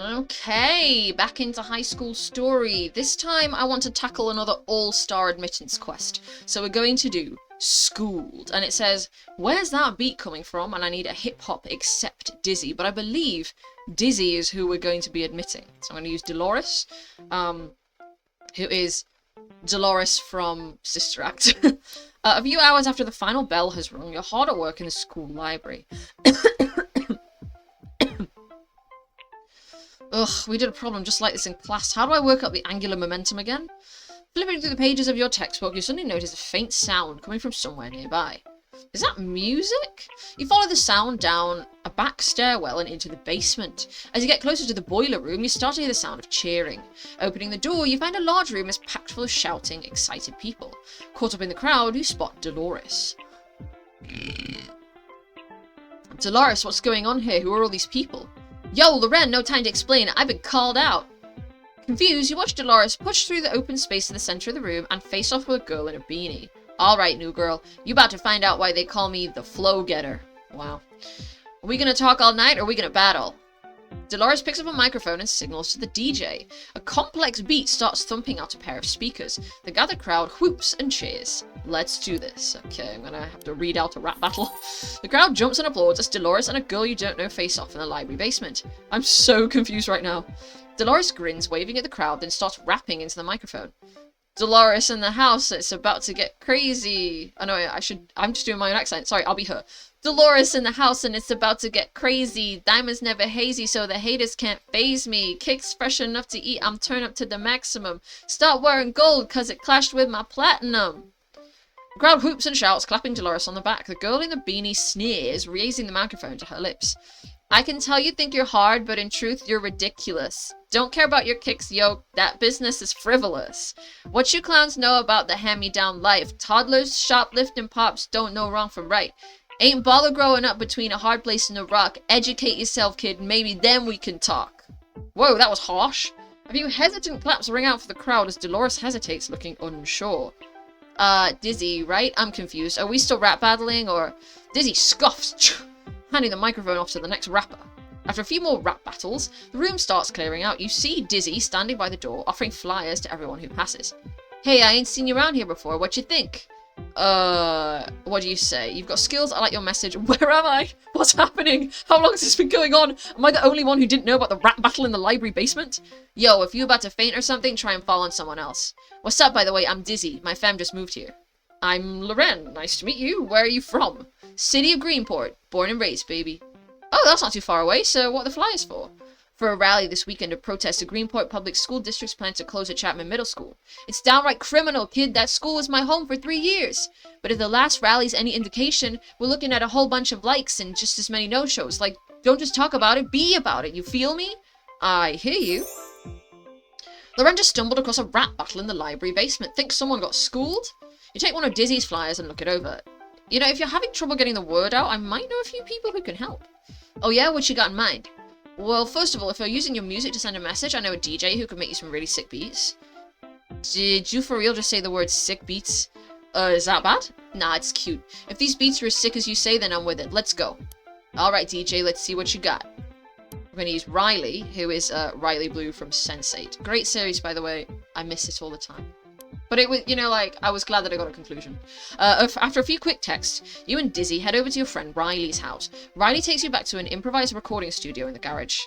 Okay, back into high school story. This time I want to tackle another all-star admittance quest. So we're going to do Schooled. And it says, where's that beat coming from? And I need a hip-hop except Dizzy. But I believe Dizzy is who we're going to be admitting. So I'm going to use Dolores, who is Dolores from Sister Act. A few hours after the final bell has rung, you're hard at work in the school library. Ugh, we did a problem just like this in class. How do I work up the angular momentum again? Flipping through the pages of your textbook, you suddenly notice a faint sound coming from somewhere nearby. Is that music? You follow the sound down a back stairwell and into the basement. As you get closer to the boiler room, you start to hear the sound of cheering. Opening the door, you find a large room is packed full of shouting, excited people. Caught up in the crowd, you spot Dolores. Dolores, what's going on here? Who are all these people? Yo, Loren, no time to explain. I've been called out. Confused, you watch Dolores push through the open space in the center of the room and face off with a girl in a beanie. Alright, new girl. You about to find out why they call me the Flow Getter. Wow. Are we gonna talk all night or are we gonna battle? Dolores picks up a microphone and signals to the DJ. A complex beat starts thumping out a pair of speakers. The gathered crowd whoops and cheers. Let's do this. Okay, I'm gonna have to read out a rap battle. The crowd jumps and applauds as Dolores and a girl you don't know face off in the library basement. I'm so confused right now. Dolores grins, waving at the crowd, then starts rapping into the microphone. Dolores in the house, it's about to get crazy. Oh no, I'm just doing my own accent. Sorry, I'll be her. Dolores in the house and it's about to get crazy. Diamonds never hazy, so the haters can't faze me. Kicks fresh enough to eat, I'm turned up to the maximum. Start wearing gold, cause it clashed with my platinum. The crowd whoops and shouts, clapping Dolores on the back. The girl in the beanie sneers, raising the microphone to her lips. I can tell you think you're hard, but in truth, you're ridiculous. Don't care about your kicks, yo. That business is frivolous. What you clowns know about the hand-me-down life? Toddlers, shoplifting pops don't know wrong from right. Ain't bother growing up between a hard place and a rock. Educate yourself, kid. Maybe then we can talk. Whoa, that was harsh. A few hesitant claps ring out for the crowd as Dolores hesitates, looking unsure. Dizzy, right? I'm confused. Are we still rap battling, or... Dizzy scoffs, handing the microphone off to the next rapper. After a few more rap battles, the room starts clearing out. You see Dizzy standing by the door, offering flyers to everyone who passes. Hey, I ain't seen you around here before. What you think? What do you say? You've got skills, I like your message. Where am I? What's happening? How long has this been going on? Am I the only one who didn't know about the rap battle in the library basement? Yo, if you're about to faint or something, try and fall on someone else. What's up, by the way? I'm Dizzy. My fam just moved here. I'm Loren. Nice to meet you. Where are you from? City of Greenport. Born and raised, baby. Oh, that's not too far away, so what are the flyers for? For a rally this weekend to protest the Greenport Public School District's plan to close at Chapman Middle School. It's downright criminal, kid. That school was my home for 3 years. But if the last rally's any indication, we're looking at a whole bunch of likes and just as many no-shows. Like, don't just talk about it, be about it. You feel me? I hear you. Loren just stumbled across a rap battle in the library basement. Think someone got schooled? You take one of Dizzy's flyers and look it over. You know, if you're having trouble getting the word out, I might know a few people who can help. Oh yeah? What you got in mind? Well, first of all, if you're using your music to send a message, I know a DJ who can make you some really sick beats. Did you for real just say the word sick beats? Is that bad? Nah, it's cute. If these beats are as sick as you say, then I'm with it. Let's go. Alright, DJ, let's see what you got. We're gonna use Riley, who is Riley Blue from Sense8. Great series, by the way. I miss it all the time. But it was, you know, like, I was glad that I got a conclusion. After a few quick texts, you and Dizzy head over to your friend Riley's house. Riley takes you back to an improvised recording studio in the garage.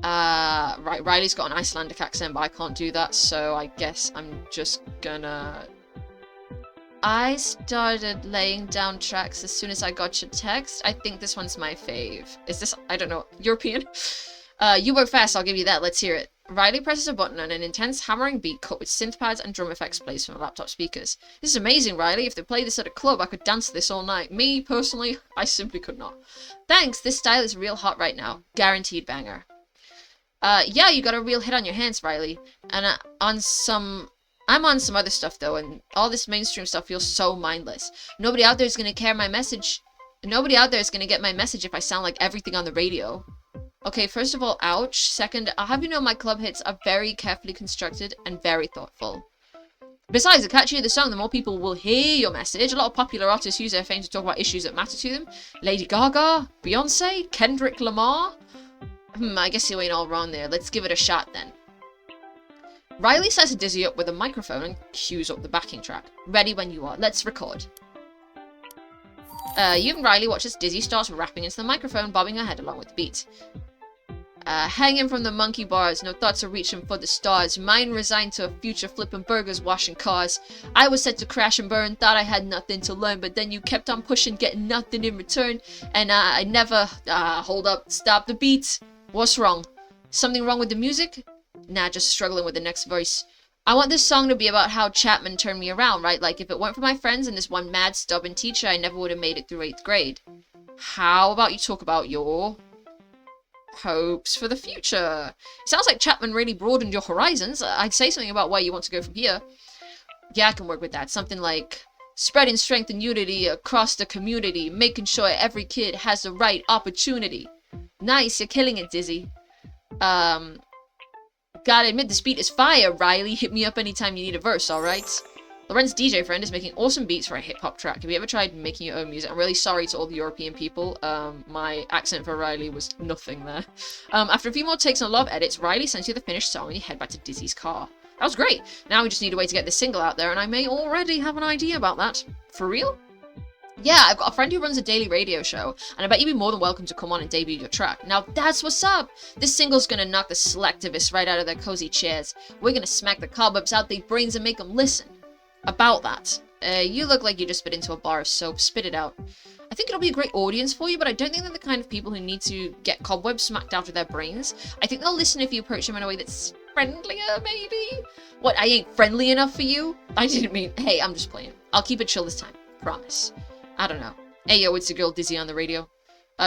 Right, Riley's got an Icelandic accent, but I can't do that, so I guess I'm just gonna... I started laying down tracks as soon as I got your text. I think this one's my fave. Is this, I don't know, European? You work fast, I'll give you that. Let's hear it. Riley presses a button and an intense hammering beat cut with synth pads and drum effects plays from the laptop speakers. This is amazing, Riley. If they played this at a club, I could dance to this all night. Me, personally, I simply could not. Thanks, this style is real hot right now. Guaranteed banger. Yeah, you got a real hit on your hands, Riley. And I'm on some other stuff, though, and all this mainstream stuff feels so mindless. Nobody out there is going to care my message. Nobody out there is going to get my message if I sound like everything on the radio. Okay, first of all, ouch. Second, I'll have you know my club hits are very carefully constructed and very thoughtful. Besides, the catchier the song, the more people will hear your message. A lot of popular artists use their fame to talk about issues that matter to them. Lady Gaga, Beyonce, Kendrick Lamar. I guess you ain't all wrong there. Let's give it a shot then. Riley sets Dizzy up with a microphone and cues up the backing track. Ready when you are. Let's record. You and Riley watch as Dizzy starts rapping into the microphone, bobbing her head along with the beat. Hanging from the monkey bars, no thoughts of reaching for the stars. Mine resigned to a future flipping burgers, washing cars. I was set to crash and burn, thought I had nothing to learn, but then you kept on pushing, getting nothing in return. And I never, hold up, stop the beat. What's wrong? Something wrong with the music? Nah, just struggling with the next verse. I want this song to be about how Chapman turned me around, right? Like, if it weren't for my friends and this one mad, stubborn teacher, I never would have made it through 8th grade. How about you talk about your hopes for the future? It sounds like Chapman really broadened your horizons. I'd say something about where you want to go from here. Yeah, I can work with that. Something like spreading strength and unity across the community, making sure every kid has the right opportunity. Nice, you're killing it, Dizzy. Gotta admit, this beat is fire, Riley. Hit me up anytime you need a verse, alright? Loren's DJ friend is making awesome beats for a hip-hop track. Have you ever tried making your own music? I'm really sorry to all the European people. My accent for Riley was nothing there. After a few more takes and a lot of edits, Riley sends you the finished song and you head back to Dizzy's car. That was great. Now we just need a way to get this single out there, and I may already have an idea about that. For real? Yeah, I've got a friend who runs a daily radio show, and I bet you'd be more than welcome to come on and debut your track. Now that's what's up! This single's gonna knock the selectivists right out of their cozy chairs. We're gonna smack the cobwebs out their brains and make them listen. About that, you look like you just spit into a bar of soap. Spit it out. I think it'll be a great audience for you, but I don't think they're the kind of people who need to get cobwebs smacked out of their brains. I think they'll listen if you approach them in a way that's friendlier, maybe? What, I ain't friendly enough for you? I didn't mean, hey, I'm just playing. I'll keep it chill this time. Promise. I don't know. Hey yo, it's your girl Dizzy on the radio.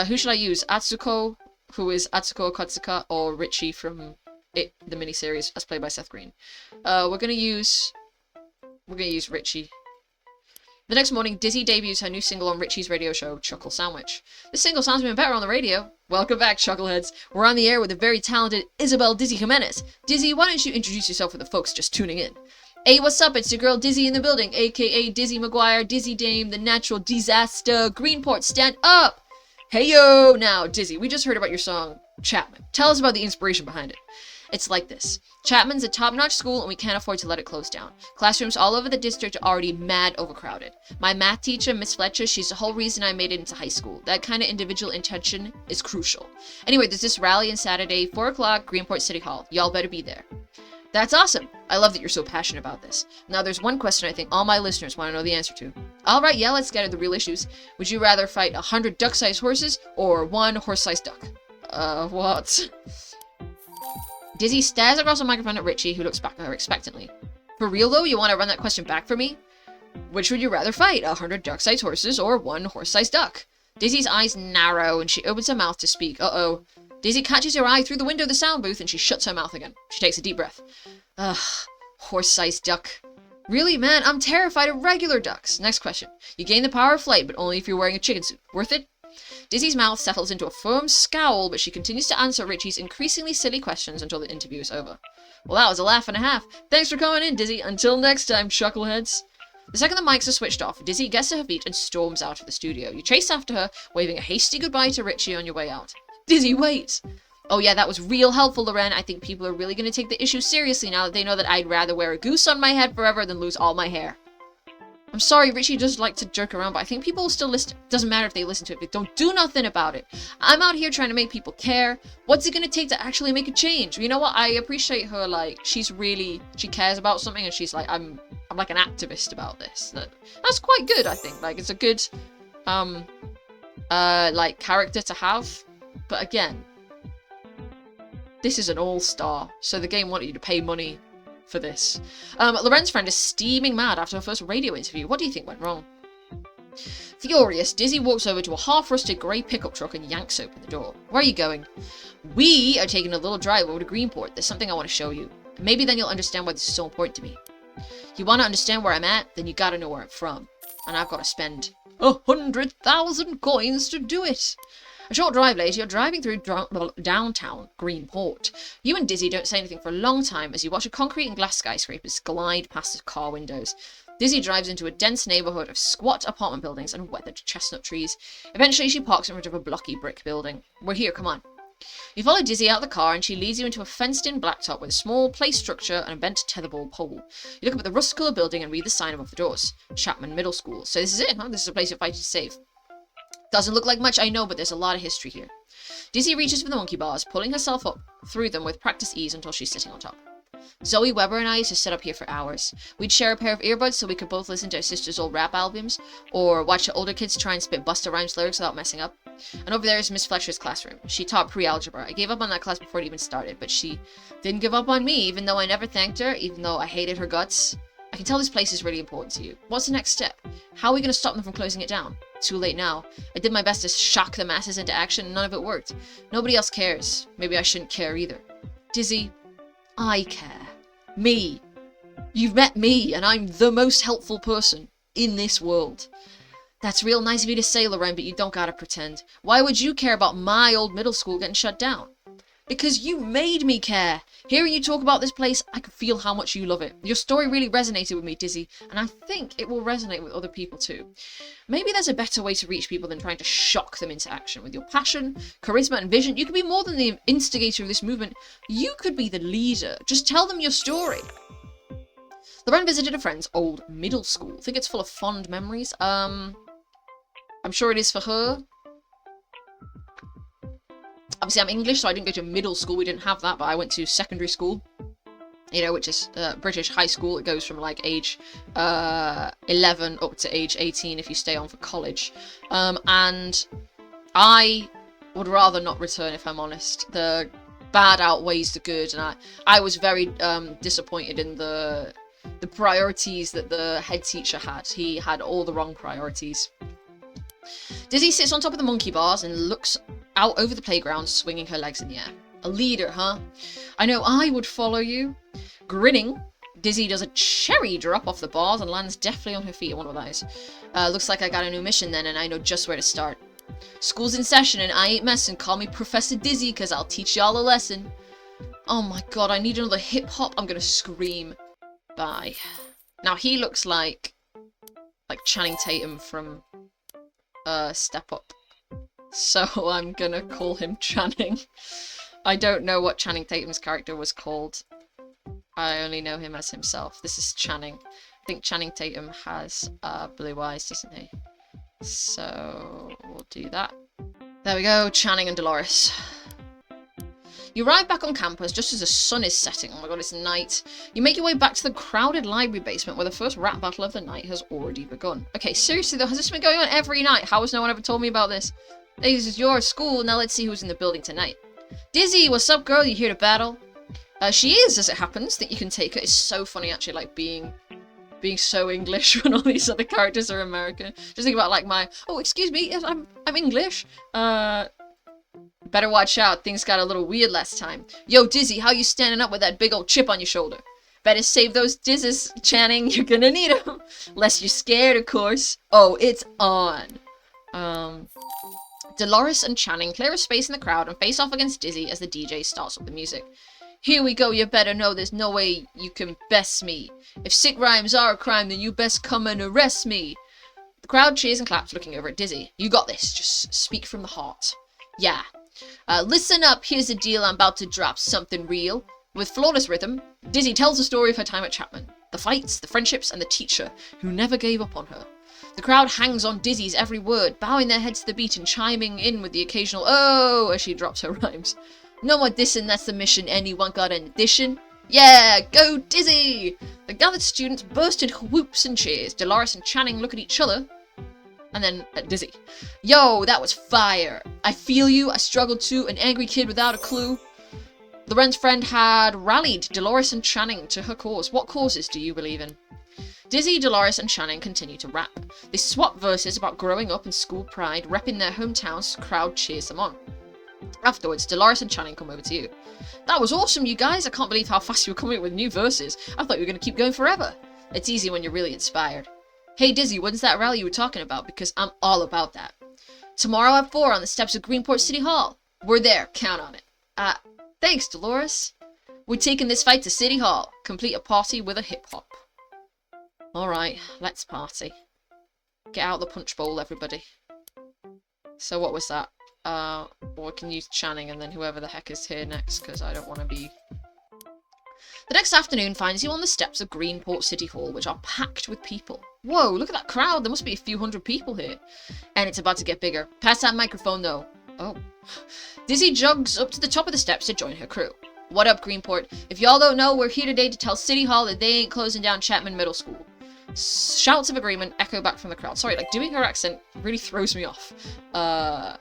Who should I use? Atsuko, who is Atsuko Katsuka, or Richie from It, the miniseries, as played by Seth Green. We're gonna use Richie. The next morning, Dizzy debuts her new single on Richie's radio show, Chuckle Sandwich. This single sounds even better on the radio. Welcome back, Chuckleheads. We're on the air with the very talented Isabel Dizzy Jimenez. Dizzy, why don't you introduce yourself for the folks just tuning in? Hey, what's up? It's your girl Dizzy in the building, aka Dizzy McGuire, Dizzy Dame, the natural disaster, Greenport, stand up! Hey yo! Now, Dizzy, we just heard about your song, Chapman. Tell us about the inspiration behind it. It's like this. Chapman's a top-notch school and we can't afford to let it close down. Classrooms all over the district are already mad overcrowded. My math teacher, Miss Fletcher, she's the whole reason I made it into high school. That kind of individual intention is crucial. Anyway, there's this rally on Saturday, 4 o'clock, Greenport City Hall. Y'all better be there. That's awesome! I love that you're so passionate about this. Now there's one question I think all my listeners want to know the answer to. Alright, yeah, let's get at the real issues. Would you rather fight 100 duck-sized horses or 1 horse-sized duck? What? Dizzy stares across the microphone at Richie, who looks back at her expectantly. For real though, you want to run that question back for me? Which would you rather fight, 100 duck-sized horses or 1 horse-sized duck? Dizzy's eyes narrow and she opens her mouth to speak. Uh-oh. Dizzy catches her eye through the window of the sound booth and she shuts her mouth again. She takes a deep breath. Ugh, horse-sized duck. Really, man, I'm terrified of regular ducks. Next question. You gain the power of flight, but only if you're wearing a chicken suit. Worth it? Dizzy's mouth settles into a firm scowl, but she continues to answer Richie's increasingly silly questions until the interview is over. Well, that was a laugh and a half. Thanks for coming in, Dizzy. Until next time, chuckleheads. The second the mics are switched off, Dizzy gets to her feet and storms out of the studio. You chase after her, waving a hasty goodbye to Richie on your way out. Dizzy, wait! Oh yeah, that was real helpful, Loren. I think people are really going to take the issue seriously now that they know that I'd rather wear a goose on my head forever than lose all my hair. I'm sorry, Richie does like to joke around, but I think people will still listen. Doesn't matter if they listen to it, they don't do nothing about it. I'm out here trying to make people care. What's it going to take to actually make a change? You know what? I appreciate her, like, she cares about something and she's like, I'm like an activist about this. That's quite good, I think. Like, it's a good, like, character to have. But again, this is an all-star, so the game wanted you to pay money for this. Loren's friend is steaming mad after her first radio interview. What do you think went wrong? Furious, Dizzy walks over to a half-rusted grey pickup truck and yanks open the door. Where are you going? We are taking a little drive over to Greenport. There's something I want to show you. Maybe then you'll understand why this is so important to me. You want to understand where I'm at? Then you gotta know where I'm from. And I've got to spend 100,000 coins to do it. A short drive later, you're driving through downtown Greenport. You and Dizzy don't say anything for a long time as you watch a concrete and glass skyscrapers glide past the car windows. Dizzy drives into a dense neighborhood of squat apartment buildings and weathered chestnut trees. Eventually, she parks in front of a blocky brick building. We're here, come on. You follow Dizzy out of the car, and she leads you into a fenced-in blacktop with a small play structure and a bent tetherball pole. You look up at the rust-coloured building and read the sign above the doors. Chapman Middle School. So this is it, huh? This is a place you're fighting to save. Doesn't look like much, I know, but there's a lot of history here. Dizzy reaches for the monkey bars, pulling herself up through them with practiced ease until she's sitting on top. Zoe Weber and I used to sit up here for hours. We'd share a pair of earbuds so we could both listen to our sister's old rap albums, or watch the older kids try and spit Busta Rhymes lyrics without messing up. And over there is Miss Fletcher's classroom. She taught pre-algebra. I gave up on that class before it even started, but she didn't give up on me, even though I never thanked her, even though I hated her guts. I can tell this place is really important to you. What's the next step? How are we going to stop them from closing it down? Too late now. I did my best to shock the masses into action, and none of it worked. Nobody else cares. Maybe I shouldn't care either. Dizzy, I care. Me. You've met me, and I'm the most helpful person in this world. That's real nice of you to say, Lorraine, but you don't gotta pretend. Why would you care about my old middle school getting shut down? Because you made me care. Hearing you talk about this place, I could feel how much you love it. Your story really resonated with me, Dizzy, and I think it will resonate with other people too. Maybe there's a better way to reach people than trying to shock them into action. With your passion, charisma, and vision, you could be more than the instigator of this movement. You could be the leader. Just tell them your story. Lorraine visited a friend's old middle school. I think it's full of fond memories. I'm sure it is for her. Obviously, I'm English, so I didn't go to middle school. We didn't have that, but I went to secondary school. You know, which is British high school. It goes from like age 11 up to age 18 if you stay on for college. And I would rather not return, if I'm honest. The bad outweighs the good, and I was very disappointed in the priorities that the head teacher had. He had all the wrong priorities. Dizzy sits on top of the monkey bars and looks out over the playground, swinging her legs in the air. A leader, huh? I know I would follow you. Grinning, Dizzy does a cherry drop off the bars and lands deftly on her feet. I wonder what that is. Looks like I got a new mission then, and I know just where to start. School's in session, and I ain't messing. Call me Professor Dizzy, because I'll teach y'all a lesson. Oh my god, I need another hip-hop. I'm gonna scream. Bye. Now, he looks like Channing Tatum from Step Up. So I'm gonna call him Channing. I don't know what Channing Tatum's character was called. I only know him as himself. This is Channing. I think Channing Tatum has blue eyes, doesn't he? So we'll do that. There we go, Channing and Dolores. You arrive back on campus just as the sun is setting. Oh my god, it's night. You make your way back to the crowded library basement where the first rap battle of the night has already begun. Okay, seriously though, has this been going on every night? How has no one ever told me about this? This is your school, now let's see who's in the building tonight. Dizzy, what's up girl? You here to battle? She is, as it happens. Think you can take her. It's so funny actually, like being so English when all these other characters are American. Just think about like oh excuse me, yes, I'm English. Better watch out, things got a little weird last time. Yo, Dizzy, how you standing up with that big old chip on your shoulder? Better save those dizzes, Channing, you're gonna need them. Lest you're scared, of course. Oh, it's on. Dolores and Channing clear a space in the crowd and face off against Dizzy as the DJ starts up the music. Here we go, you better know there's no way you can best me. If sick rhymes are a crime, then you best come and arrest me. The crowd cheers and claps, looking over at Dizzy. You got this, just speak from the heart. Yeah. Listen up, here's the deal, I'm about to drop something real. With flawless rhythm, Dizzy tells the story of her time at Chapman. The fights, the friendships, and the teacher who never gave up on her. The crowd hangs on Dizzy's every word, bowing their heads to the beat and chiming in with the occasional oh as she drops her rhymes. No more dissing, that's the mission. Anyone got an addition? Yeah, go Dizzy! The gathered students burst into whoops and cheers. Dolores and Channing look at each other, and then at Dizzy. Yo, that was fire. I feel you, I struggled too, an angry kid without a clue. Loren's friend had rallied Dolores and Channing to her cause. What causes do you believe in? Dizzy, Dolores, and Channing continue to rap. They swap verses about growing up and school pride, repping their hometowns, crowd cheers them on. Afterwards, Dolores and Channing come over to you. That was awesome, you guys. I can't believe how fast you were coming up with new verses. I thought you were going to keep going forever. It's easy when you're really inspired. Hey Dizzy, when's that rally you were talking about? Because I'm all about that. Tomorrow at 4 on the steps of Greenport City Hall. We're there, count on it. Thanks, Dolores. We're taking this fight to City Hall. Complete a party with a hip-hop. Alright, let's party. Get out the punch bowl, everybody. So what was that? Or we can use Channing and then whoever the heck is here next, because I don't want to be... The next afternoon finds you on the steps of Greenport City Hall, which are packed with people. Whoa, look at that crowd. There must be a few hundred people here. And it's about to get bigger. Pass that microphone, though. Oh. Dizzy jogs up to the top of the steps to join her crew. What up, Greenport? If y'all don't know, we're here today to tell City Hall that they ain't closing down Chapman Middle School. Shouts of agreement echo back from the crowd. Sorry, like, doing her accent really throws me off.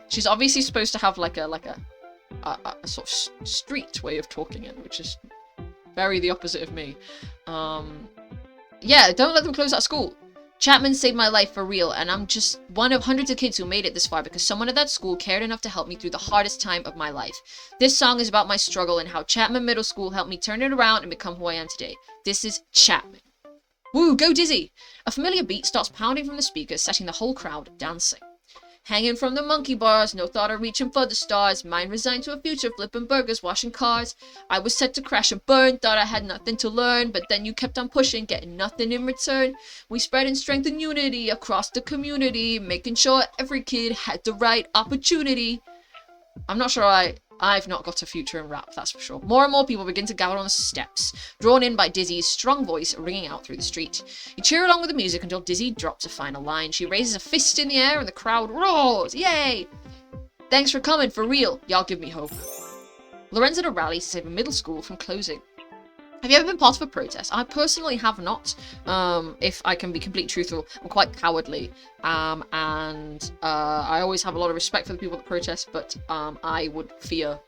She's obviously supposed to have, like a sort of street way of talking in, which is very the opposite of me. Yeah, don't let them close that school. Chapman saved my life for real, and I'm just one of hundreds of kids who made it this far because someone at that school cared enough to help me through the hardest time of my life. This song is about my struggle and how Chapman Middle School helped me turn it around and become who I am today. This is Chapman. Woo, go Dizzy! A familiar beat starts pounding from the speakers, setting the whole crowd dancing. Hanging from the monkey bars, no thought of reaching for the stars. Mind resigned to a future, flipping burgers, washing cars. I was set to crash and burn, thought I had nothing to learn, but then you kept on pushing, getting nothing in return. We spread in strength and unity across the community, making sure every kid had the right opportunity. I'm not sure I've not got a future in rap, that's for sure. More and more people begin to gather on the steps, drawn in by Dizzy's strong voice ringing out through the street. You cheer along with the music until Dizzy drops a final line. She raises a fist in the air and the crowd roars. Yay! Thanks for coming, for real. Y'all give me hope. Loren's at a rally to save a middle school from closing. Have you ever been part of a protest? I personally have not. If I can be completely truthful, I'm quite cowardly. And I always have a lot of respect for the people that protest, but I would fear...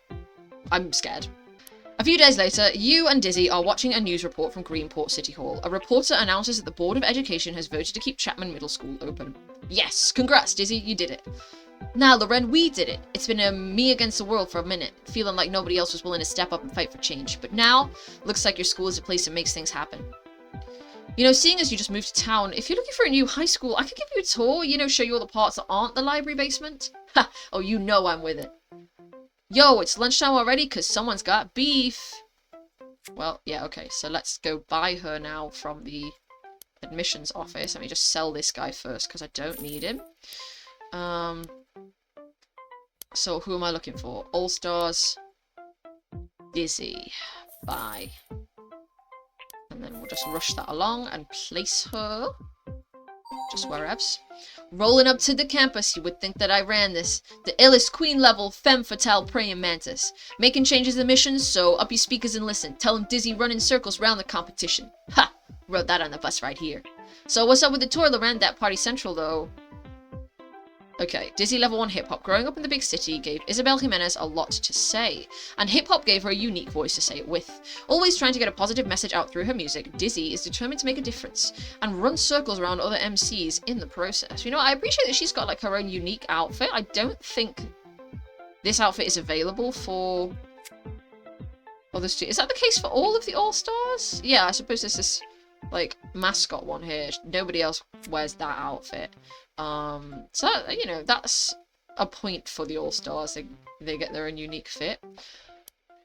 I'm scared. A few days later, you and Dizzy are watching a news report from Greenport City Hall. A reporter announces that the Board of Education has voted to keep Chapman Middle School open. Yes! Congrats, Dizzy, you did it. Now, Loren, we did it. It's been a me against the world for a minute, feeling like nobody else was willing to step up and fight for change. But now, looks like your school is a place that makes things happen. You know, seeing as you just moved to town, if you're looking for a new high school, I could give you a tour, you know, show you all the parts that aren't the library basement. Ha! Oh, you know I'm with it. Yo, it's lunchtime already because someone's got beef. Well, yeah, okay, so let's go buy her now from the admissions office. Let me just sell this guy first because I don't need him. So who am I looking for? All Stars. Dizzy. Bye. And then we'll just rush that along and place her. Just wherevs. Rolling up to the campus, you would think that I ran this. The illest queen level femme fatale praying mantis. Making changes in missions, so up your speakers and listen. Tell them Dizzy running circles round the competition. Ha! Wrote that on the bus right here. So what's up with the tour, Loren? That Party Central, though. Okay, Dizzy level 1 hip-hop. Growing up in the big city gave Isabel Jimenez a lot to say, and hip-hop gave her a unique voice to say it with. Always trying to get a positive message out through her music, Dizzy is determined to make a difference, and run circles around other MCs in the process. You know, I appreciate that she's got, like, her own unique outfit. I don't think this outfit is available for other students. Is that the case for all of the All-Stars? Yeah, I suppose this is, like, mascot one here. Nobody else wears that outfit. So, you know, that's a point for the All-Stars. They get their own unique fit.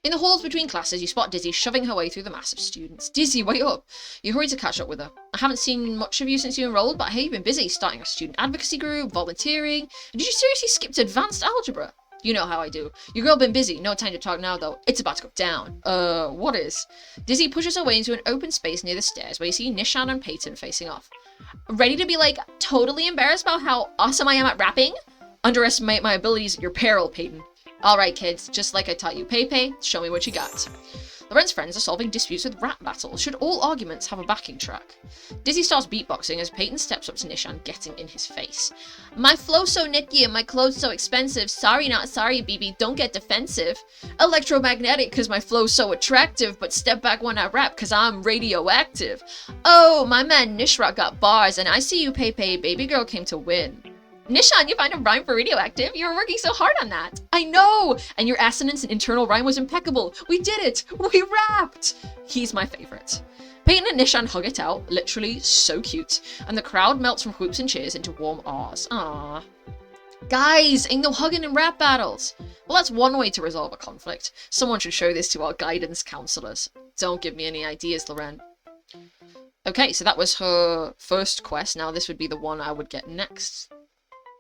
In the halls between classes, you spot Dizzy shoving her way through the mass of students. Dizzy, wait up! You hurry to catch up with her. I haven't seen much of you since you enrolled, but hey, you've been busy starting a student advocacy group, volunteering. Did you seriously skip to advanced algebra? You know how I do. Your girl been busy. No time to talk now, though. It's about to go down. What is? Dizzy pushes her way into an open space near the stairs where you see Nishan and Peyton facing off. Ready to be, like, totally embarrassed about how awesome I am at rapping? Underestimate my abilities at your peril, Peyton. Alright, kids. Just like I taught you. Pei, show me what you got. Loren's friends are solving disputes with rap battles. Should all arguments have a backing track? Dizzy starts beatboxing as Peyton steps up to Nishan, getting in his face. My flow so nicky and my clothes so expensive. Sorry, not sorry, BB. Don't get defensive. Electromagnetic cause my flow's so attractive, but step back when I rap cause I'm radioactive. Oh, my man Nishra got bars, and I see you, Pei. Baby girl came to win. Nishan, you find a rhyme for radioactive? You were working so hard on that. I know! And your assonance and internal rhyme was impeccable. We did it! We rapped! He's my favorite. Peyton and Nishan hug it out, literally so cute, and the crowd melts from whoops and cheers into warm ahs. Aww. Guys, ain't no hugging in rap battles! Well, that's one way to resolve a conflict. Someone should show this to our guidance counselors. Don't give me any ideas, Loren. Okay, so that was her first quest. Now this would be the one I would get next.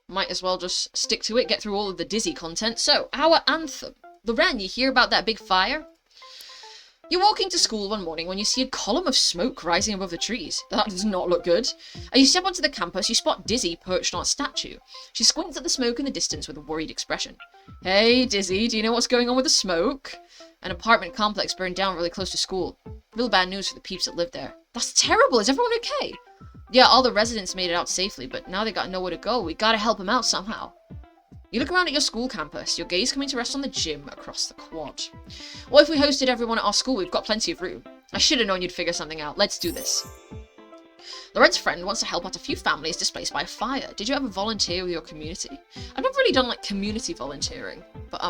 Might as well just stick to it, get through all of the Dizzy content. So, our anthem. Loren, you hear about that big fire? You're walking to school one morning when you see a column of smoke rising above the trees. That does not look good. As you step onto the campus, you spot Dizzy perched on a statue. She squints at the smoke in the distance with a worried expression. Hey, Dizzy, do you know what's going on with the smoke? An apartment complex burned down really close to school. Real bad news for the peeps that live there. That's terrible. Is everyone okay? Yeah, all the residents made it out safely, but now they got nowhere to go. We gotta help them out somehow. You look around at your school campus, your gaze coming to rest on the gym across the quad. What if we hosted everyone at our school? We've got plenty of room. I should have known you'd figure something out. Let's do this. Loren's friend wants to help out a few families displaced by a fire. Did you ever volunteer with your community? I've never really done, like, community volunteering, but,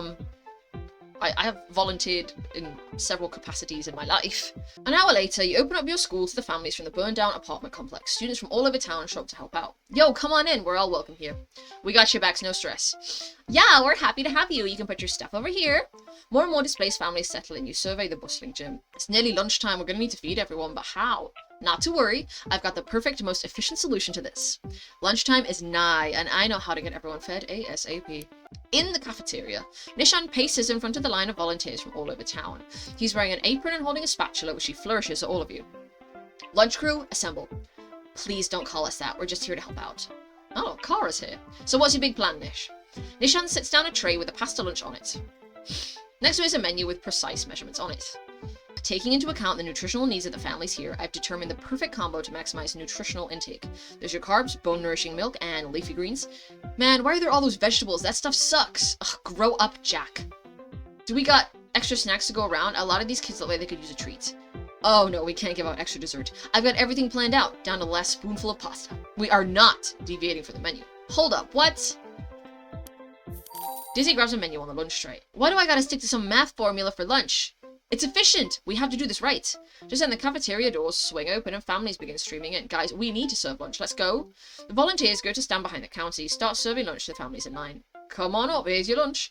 I have volunteered in several capacities in my life. An hour later, you open up your school to the families from the burned down apartment complex. Students from all over town show up to help out. Yo, come on in. We're all welcome here. We got your backs, no stress. Yeah, we're happy to have you. You can put your stuff over here. More and more displaced families settle in. You survey the bustling gym. It's nearly lunchtime. We're going to need to feed everyone, but how? Not to worry, I've got the perfect, most efficient solution to this. Lunchtime is nigh, and I know how to get everyone fed ASAP. In the cafeteria, Nishan paces in front of the line of volunteers from all over town. He's wearing an apron and holding a spatula, which he flourishes at all of you. Lunch crew, assemble. Please don't call us that, we're just here to help out. Oh, Kara's here. So what's your big plan, Nish? Nishan sits down a tray with a pasta lunch on it. Next to it is a menu with precise measurements on it. Taking into account the nutritional needs of the families here, I've determined the perfect combo to maximize nutritional intake. There's your carbs, bone-nourishing milk, and leafy greens. Man, why are there all those vegetables? That stuff sucks. Ugh, grow up, Jack. Do we got extra snacks to go around? A lot of these kids look like they could use a treat. Oh no, we can't give out extra dessert. I've got everything planned out, down to the last spoonful of pasta. We are not deviating from the menu. Hold up, what? Dizzy grabs a menu on the lunch tray. Why do I gotta stick to some math formula for lunch? It's efficient! We have to do this right. Just then the cafeteria doors swing open and families begin streaming in. Guys, we need to serve lunch. Let's go. The volunteers go to stand behind the counter. Start serving lunch to the families in line. Come on up, here's your lunch.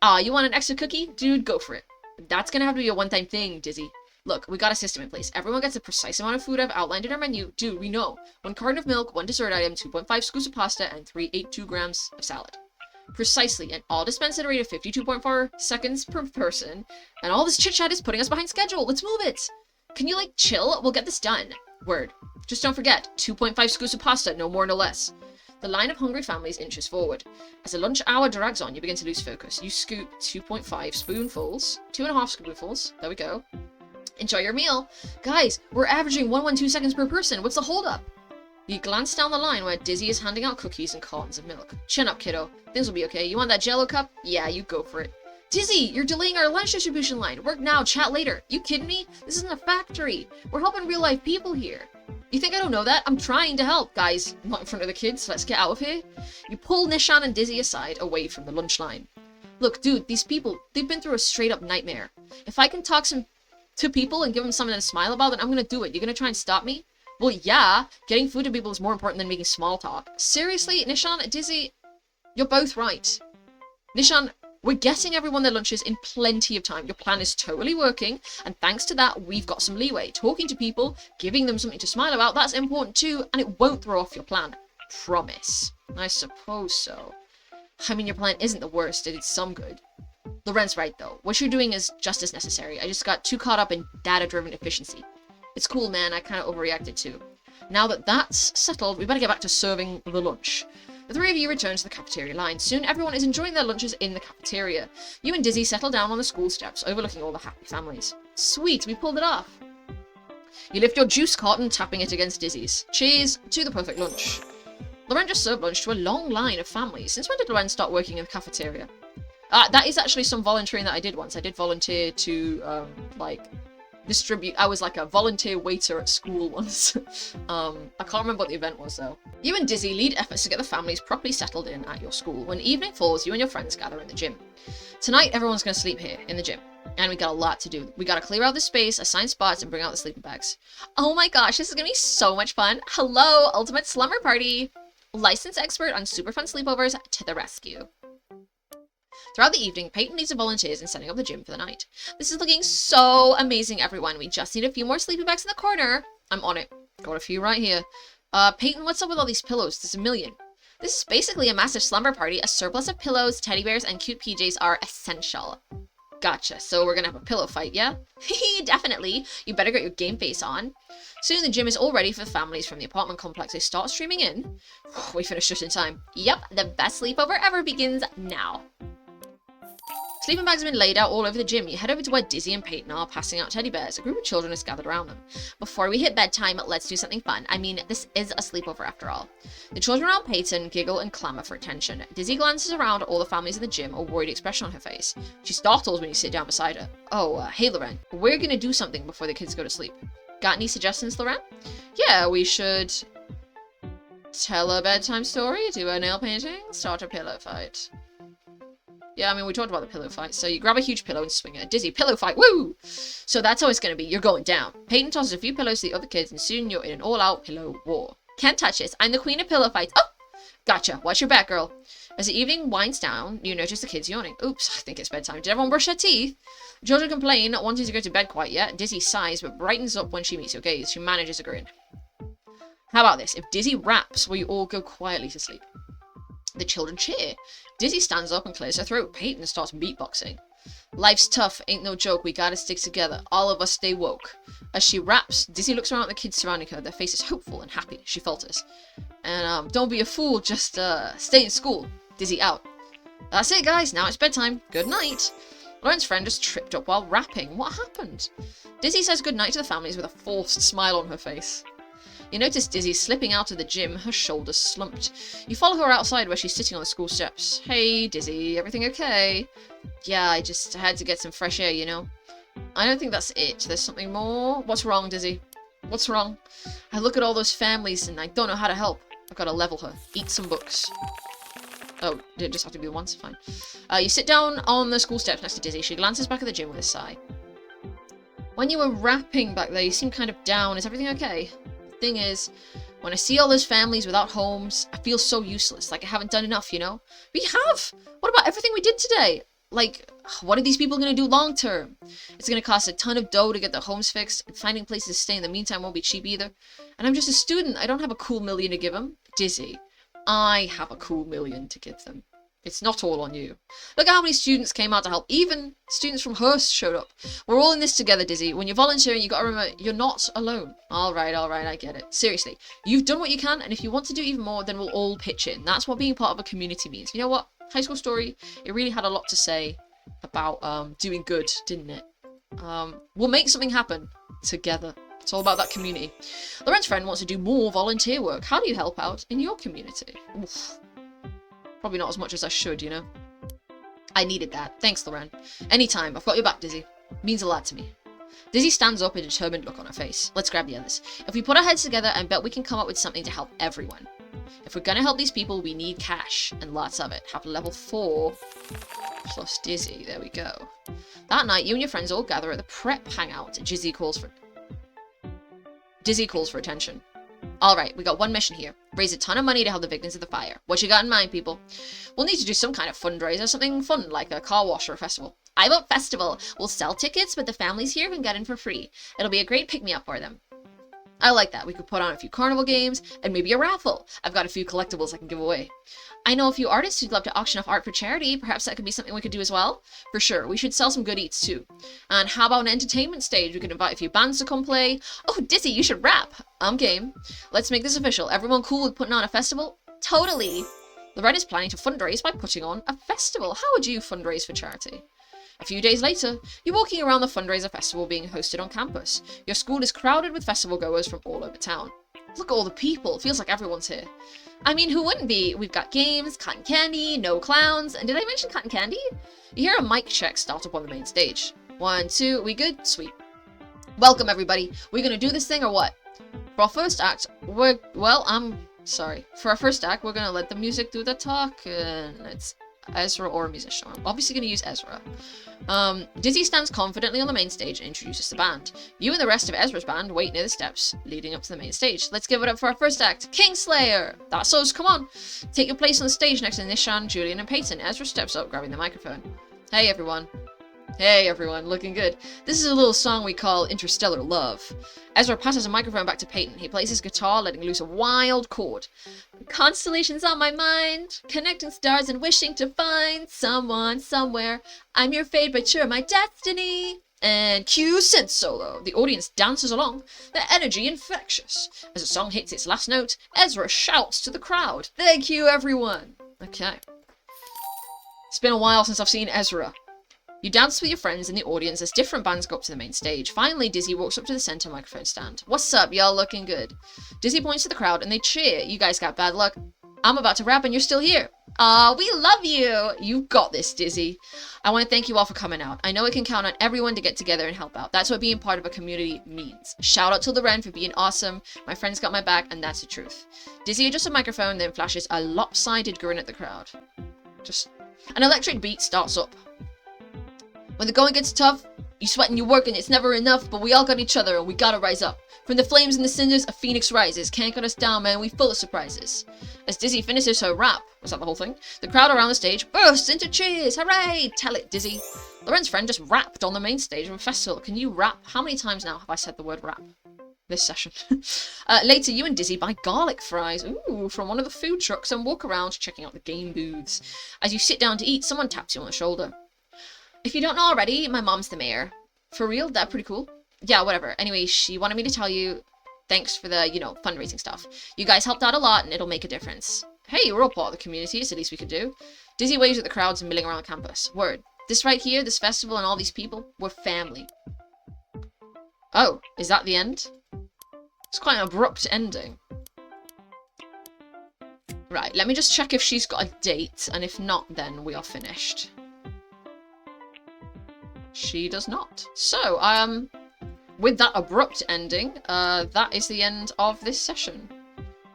Ah, you want an extra cookie? Dude, go for it. That's gonna have to be a one-time thing, Dizzy. Look, we got a system in place. Everyone gets a precise amount of food I've outlined in our menu. Dude, we know. 1 carton of milk, 1 dessert item, 2.5 scoops of pasta, and 382 grams of salad. Precisely, and all dispensed at a rate of 52.4 seconds per person. And all this chit-chat is putting us behind schedule. Let's move it. Can you, like, chill? We'll get this done. Word. Just don't forget, 2.5 scoops of pasta, no more, no less. The line of hungry families inches forward. As the lunch hour drags on, you begin to lose focus. You scoop 2.5 spoonfuls, 2.5 spoonfuls. There we go. Enjoy your meal. Guys, we're averaging 112 seconds per person. What's the holdup? You glance down the line where Dizzy is handing out cookies and cartons of milk. Chin up, kiddo. Things will be okay. You want that Jell-O cup? Yeah, you go for it. Dizzy, you're delaying our lunch distribution line. Work now, chat later. You kidding me? This isn't a factory. We're helping real-life people here. You think I don't know that? I'm trying to help. Guys, not in front of the kids. Let's get out of here. You pull Nishan and Dizzy aside, away from the lunch line. Look, dude, these people, they've been through a straight-up nightmare. If I can talk to people and give them something to smile about, then I'm gonna do it. You gonna try and stop me? Well, yeah, getting food to people is more important than making small talk. Seriously, Nishan, Dizzy, you're both right. Nishan, we're getting everyone their lunches in plenty of time. Your plan is totally working, and thanks to that, we've got some leeway. Talking to people, giving them something to smile about, that's important too, and it won't throw off your plan. Promise. I suppose so. I mean, your plan isn't the worst, it is some good. Loren's right, though. What you're doing is just as necessary. I just got too caught up in data-driven efficiency. It's cool, man. I kind of overreacted too. Now that that's settled, we better get back to serving the lunch. The three of you return to the cafeteria line. Soon, everyone is enjoying their lunches in the cafeteria. You and Dizzy settle down on the school steps, overlooking all the happy families. Sweet, we pulled it off. You lift your juice carton, tapping it against Dizzy's. Cheers to the perfect lunch. Loren just served lunch to a long line of families. Since when did Loren start working in the cafeteria? That is actually some volunteering that I did once. I did volunteer to, distribute. I was like a volunteer waiter at school once. I can't remember what the event was though. You and Dizzy lead efforts to get the families properly settled in at your school. When evening falls, you and your friends gather in the gym. Tonight, everyone's going to sleep here in the gym. And we got a lot to do. We got to clear out the space, assign spots, and bring out the sleeping bags. Oh my gosh, this is going to be so much fun. Hello, Ultimate Slumber Party. Licensed expert on super fun sleepovers to the rescue. Throughout the evening, Peyton leads the volunteers in setting up the gym for the night. This is looking so amazing, everyone. We just need a few more sleeping bags in the corner. I'm on it. Got a few right here. Peyton, what's up with all these pillows? There's a million. This is basically a massive slumber party. A surplus of pillows, teddy bears, and cute PJs are essential. Gotcha. So we're gonna have a pillow fight, yeah? Definitely. You better get your game face on. Soon the gym is all ready for the families from the apartment complex. They start streaming in. We finished just in time. Yep, the best sleepover ever begins now. Sleeping bags have been laid out all over the gym. You head over to where Dizzy and Peyton are passing out teddy bears. A group of children is gathered around them. Before we hit bedtime, let's do something fun. I mean, this is a sleepover after all. The children around Peyton giggle and clamor for attention. Dizzy glances around at all the families in the gym, a worried expression on her face. She startles when you sit down beside her. Oh, hey Loren, we're gonna do something before the kids go to sleep. Got any suggestions, Loren? Yeah, we should tell a bedtime story, do a nail painting, start a pillow fight. Yeah, I mean, we talked about the pillow fight. So you grab a huge pillow and swing it. Dizzy, pillow fight, woo! So that's how it's going to be. You're going down. Peyton tosses a few pillows to the other kids, and soon you're in an all-out pillow war. Can't touch this. I'm the queen of pillow fights. Oh! Gotcha. Watch your back, girl. As the evening winds down, you notice the kids yawning. Oops, I think it's bedtime. Did everyone brush their teeth? The children complain, not wanting to go to bed quite yet. Dizzy sighs, but brightens up when she meets your gaze. She manages a grin. How about this? If Dizzy raps, will you all go quietly to sleep? The children cheer. Dizzy stands up and clears her throat. Peyton starts beatboxing. Life's tough, ain't no joke, we gotta stick together. All of us stay woke. As she raps, Dizzy looks around at the kids surrounding her. Their faces hopeful and happy. She falters. And, don't be a fool, just, stay in school. Dizzy out. That's it, guys. Now it's bedtime. Good night. Lauren's friend just tripped up while rapping. What happened? Dizzy says goodnight to the families with a forced smile on her face. You notice Dizzy slipping out of the gym, her shoulders slumped. You follow her outside where she's sitting on the school steps. Hey, Dizzy, everything okay? Yeah, I just had to get some fresh air, you know? I don't think that's it. There's something more. What's wrong, Dizzy? What's wrong? I look at all those families and I don't know how to help. I've got to level her. Eat some books. Oh, did it just have to be the ones? Fine. You sit down on the school steps next to Dizzy. She glances back at the gym with a sigh. When you were rapping back there, you seemed kind of down. Is everything okay? Thing is, when I see all those families without homes, I feel so useless, like I haven't done enough, you know? We have! What about everything we did today? Like, what are these people gonna do long term? It's gonna cost a ton of dough to get their homes fixed, and finding places to stay in the meantime won't be cheap either. And I'm just a student, I don't have a cool million to give them. Dizzy, I have a cool million to give them. It's not all on you. Look at how many students came out to help. Even students from Hearst showed up. We're all in this together, Dizzy. When you're volunteering, you gotta remember, you're not alone. Alright, I get it. Seriously, you've done what you can, and if you want to do even more, then we'll all pitch in. That's what being part of a community means. You know what? High School Story, it really had a lot to say about doing good, didn't it? We'll make something happen together. It's all about that community. Loren's friend wants to do more volunteer work. How do you help out in your community? Oof. Probably not as much as I should, you know? I needed that. Thanks, Loren. Anytime. I've got your back, Dizzy. Means a lot to me. Dizzy stands up, a determined look on her face. Let's grab the others. If we put our heads together, I bet we can come up with something to help everyone. If we're gonna help these people, we need cash, and lots of it. Have level 4 plus Dizzy. There we go. That night, you and your friends all gather at the prep hangout. Dizzy calls for attention. Alright, we got one mission here. Raise a ton of money to help the victims of the fire. What you got in mind, people? We'll need to do some kind of fundraiser, something fun, like a car wash or a festival. I vote festival. We'll sell tickets, but the families here can get in for free. It'll be a great pick-me-up for them. I like that. We could put on a few carnival games, and maybe a raffle. I've got a few collectibles I can give away. I know a few artists who'd love to auction off art for charity. Perhaps that could be something we could do as well. For sure. We should sell some good eats, too. And how about an entertainment stage? We could invite a few bands to come play. Oh, Dizzy, you should rap. I'm game. Let's make this official. Everyone cool with putting on a festival? Totally. Loretta is planning to fundraise by putting on a festival. How would you fundraise for charity? A few days later, you're walking around the fundraiser festival being hosted on campus. Your school is crowded with festival goers from all over town. Look at all the people. It feels like everyone's here. I mean, who wouldn't be? We've got games, cotton candy, no clowns, and did I mention cotton candy? You hear a mic check start up on the main stage. 1, 2, we good? Sweet. Welcome, everybody. We gonna do this thing or what? For our first act, For our first act, we're gonna let the music do the talking. It's Ezra or a musician. I'm obviously gonna use Ezra. Dizzy stands confidently on the main stage and introduces the band. You and the rest of Ezra's band wait near the steps leading up to the main stage. Let's give it up for our first act, Kingslayer! That's us, come on! Take your place on the stage next to Nishan, Julian, and Peyton. Ezra steps up, grabbing the microphone. Hey everyone. Hey everyone, looking good. This is a little song we call Interstellar Love. Ezra passes a microphone back to Peyton. He plays his guitar, letting loose a wild chord. Constellations on my mind, connecting stars and wishing to find someone somewhere. I'm your fate, but you're my destiny. And cue synth solo. The audience dances along, their energy infectious. As the song hits its last note, Ezra shouts to the crowd. Thank you, everyone. Okay. It's been a while since I've seen Ezra. You dance with your friends in the audience as different bands go up to the main stage. Finally, Dizzy walks up to the center microphone stand. What's up? Y'all looking good. Dizzy points to the crowd and they cheer. You guys got bad luck. I'm about to rap and you're still here. Aw, we love you. You've got this, Dizzy. I want to thank you all for coming out. I know we can count on everyone to get together and help out. That's what being part of a community means. Shout out to Loren for being awesome. My friends got my back and that's the truth. Dizzy adjusts a microphone, then flashes a lopsided grin at the crowd. Just an electric beat starts up. When the going gets tough, you sweat and you work and it's never enough, but we all got each other and we gotta rise up. From the flames and the cinders, a phoenix rises. Can't cut us down, man, we full of surprises. As Dizzy finishes her rap, was that the whole thing? The crowd around the stage bursts into cheers. Hooray! Tell it, Dizzy. Loren's friend just rapped on the main stage of a festival. Can you rap? How many times now have I said the word rap? This session. Later, you and Dizzy buy garlic fries, from one of the food trucks and walk around checking out the game booths. As you sit down to eat, someone taps you on the shoulder. If you don't know already, my mom's the mayor. For real? That's pretty cool. Yeah, whatever. Anyway, she wanted me to tell you, thanks for the, fundraising stuff. You guys helped out a lot and it'll make a difference. Hey, we're all part of the community, it's the least we could do. Dizzy waves at the crowds milling around the campus. Word. This right here, this festival and all these people, we're family. Oh, is that the end? It's quite an abrupt ending. Right, let me just check if she's got a date, and if not, then we are finished. She does not. So, with that abrupt ending, that is the end of this session.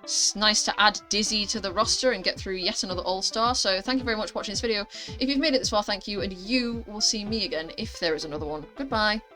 It's nice to add Dizzy to the roster and get through yet another All-Star, so thank you very much for watching this video. If you've made it this far, thank you, and you will see me again if there is another one. Goodbye.